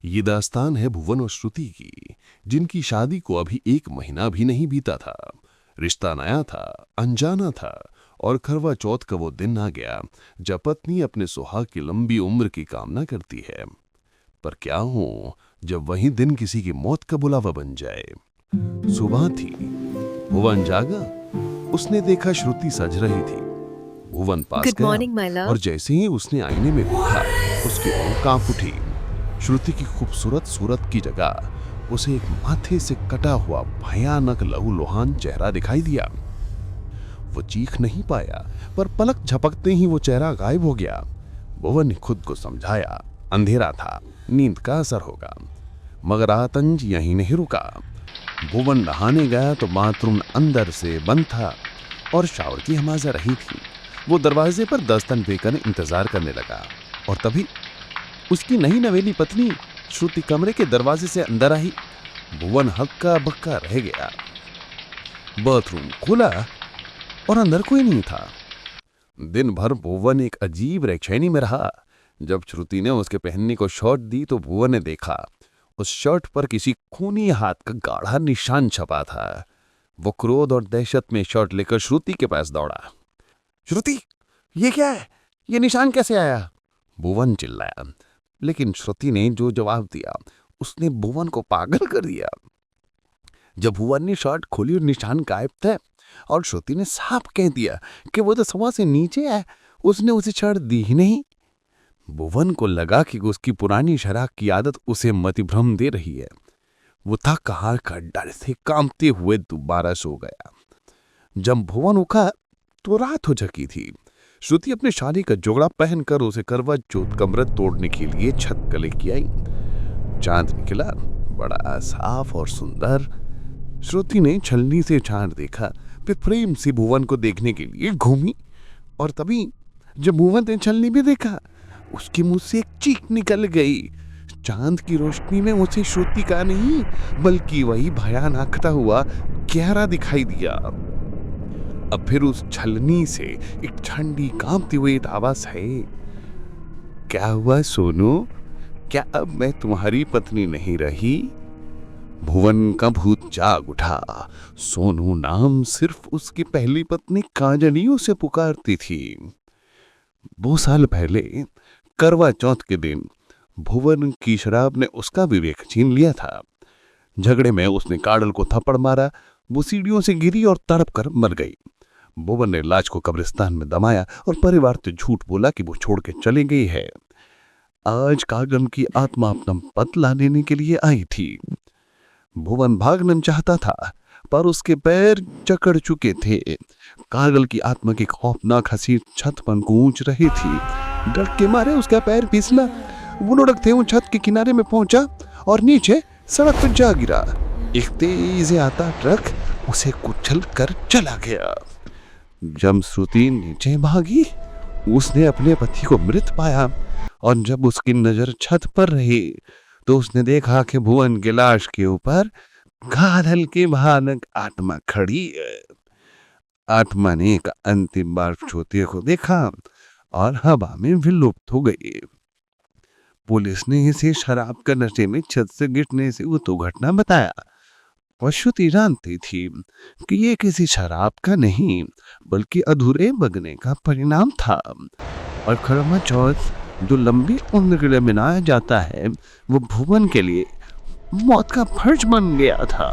ये दास्तान है भुवन और श्रुति की, जिनकी शादी को अभी 1 महीना भी नहीं बीता था। रिश्ता नया था, अनजाना था, और करवा चौथ का वो दिन आ गया जब पत्नी अपने सुहाग की लंबी उम्र की कामना करती है। पर क्या हो जब वही दिन किसी की मौत का बुलावा बन जाए। सुबह थी, भुवन जागा। उसने देखा श्रुति सज रही थी। भुवन पास गुड गया मॉर्निंग माय लव। और जैसे ही उसने आईने में देखा, उसकी रूह कांप उठी। श्रुति की खूबसूरत सूरत की जगह उसे एक माथे से कटा हुआ भयानक लहूलुहान चेहरा दिखाई दिया। वो चीख नहीं पाया, पर पलक झपकते ही वो चेहरा गायब हो गया। भुवन ने खुद को समझाया, अंधेरा था, नींद का असर होगा। मगर आतंज यहीं नहीं रुका। भुवन नहाने गया तो बाथरूम अंदर से बंद था और शावर की हमाजा रही थी। वो दरवाजे पर दस्तक देकर इंतजार करने लगा और तभी उसकी नई नवेली पत्नी श्रुति कमरे के दरवाजे से अंदर आई। भुवन हक्का बक्का रह गया। बाथरूम खुला और अंदर कोई नहीं था। दिन भर भुवन एक अजीब बेचैनी में रहा। जब श्रुति ने उसके पहनने को शर्ट दी तो भुवन ने देखा उस शर्ट पर किसी खूनी हाथ का गाढ़ा निशान छपा था। वो क्रोध और दहशत में शर्ट लेकर श्रुति के पास दौड़ा। श्रुति, ये क्या है? ये निशान कैसे आया? भुवन चिल्लाया, लेकिन श्रुति ने जो जवाब दिया उसने भुवन को पागल कर दिया। जब भुवन ने शर्ट खोली और निशान गायब थे और श्रुति ने साफ कह दिया कि वो तो सवा से नीचे है, उसने उसे शर्ट दी ही नहीं। भुवन को लगा कि उसकी पुरानी शराब की आदत उसे मतिभ्रम दे रही है। वो थक हार कर डर से कांपते हुए दोबारा सो गया। जब भुवन उठा तो रात हो चुकी थी। श्रुति अपने शादी का जोड़ा पहनकर उसे करवा चौथ का व्रत तोड़ने के लिए छत के लेके आई। चांद निकला, बड़ा साफ और सुंदर। श्रुति ने छलनी से चांद देखा, फिर प्रेम से भुवन को देखने के लिए घूमी और तभी जब भुवन ने छलनी भी देखा, उसके मुंह से एक चीख निकल गई। चांद की रोशनी में उसे श्रुति का नहीं बल्कि वही भयानकता हुआ गहरा दिखाई दिया। अब फिर उस छलनी से एक ठंडी कांपती हुई आवाज है, क्या हुआ सोनू? क्या अब मैं तुम्हारी पत्नी नहीं रही? भुवन का भूत जाग उठा। सोनू नाम सिर्फ उसकी पहली पत्नी कांजनी उसे पुकारती थी। 2 साल पहले करवा चौथ के दिन भुवन की शराब ने उसका विवेक छीन लिया था। झगड़े में उसने काडल को थप्पड़ मारा। वो सीढ़ियों से गिरी और तड़प कर मर गई। भुवन ने लाश को कब्रिस्तान में दमाया और परिवार से झूठ बोला कि वो छोड़ के चली गई है। आज कागन की आत्मा अपना बदला लेने के लिए आई थी। भुवन भागना चाहता था पर उसके पैर जकड़ चुके थे। कागल की आत्मा की खौफनाक हंसी छत पर गूंज रही थी। डर के मारे उसका पैर फिसला। वो लुढ़कते हुए छत के किनारे में पहुंचा और नीचे सड़क पर जा गिरा। एक तेज से आता ट्रक उसे कुचल कर चला गया। जब श्रुति नीचे भागी, उसने अपने पति को मृत पाया और जब उसकी नजर छत पर रही तो उसने देखा कि भुवन की लाश के ऊपर कादल की भयानक आत्मा खड़ी है। आत्मा ने एक अंतिम बार श्रुति को देखा और हवा में विलुप्त हो गई। पुलिस ने इसे शराब के नशे में छत से गिरने से वो तो घटना बताया। और श्रुति जानती थी कि ये किसी शराब का नहीं बल्कि अधूरे बगने का परिणाम था। और करवा चौथ जो लंबी उम्र के लिए मनाया जाता है, वो भुवन के लिए मौत का फर्ज बन गया था।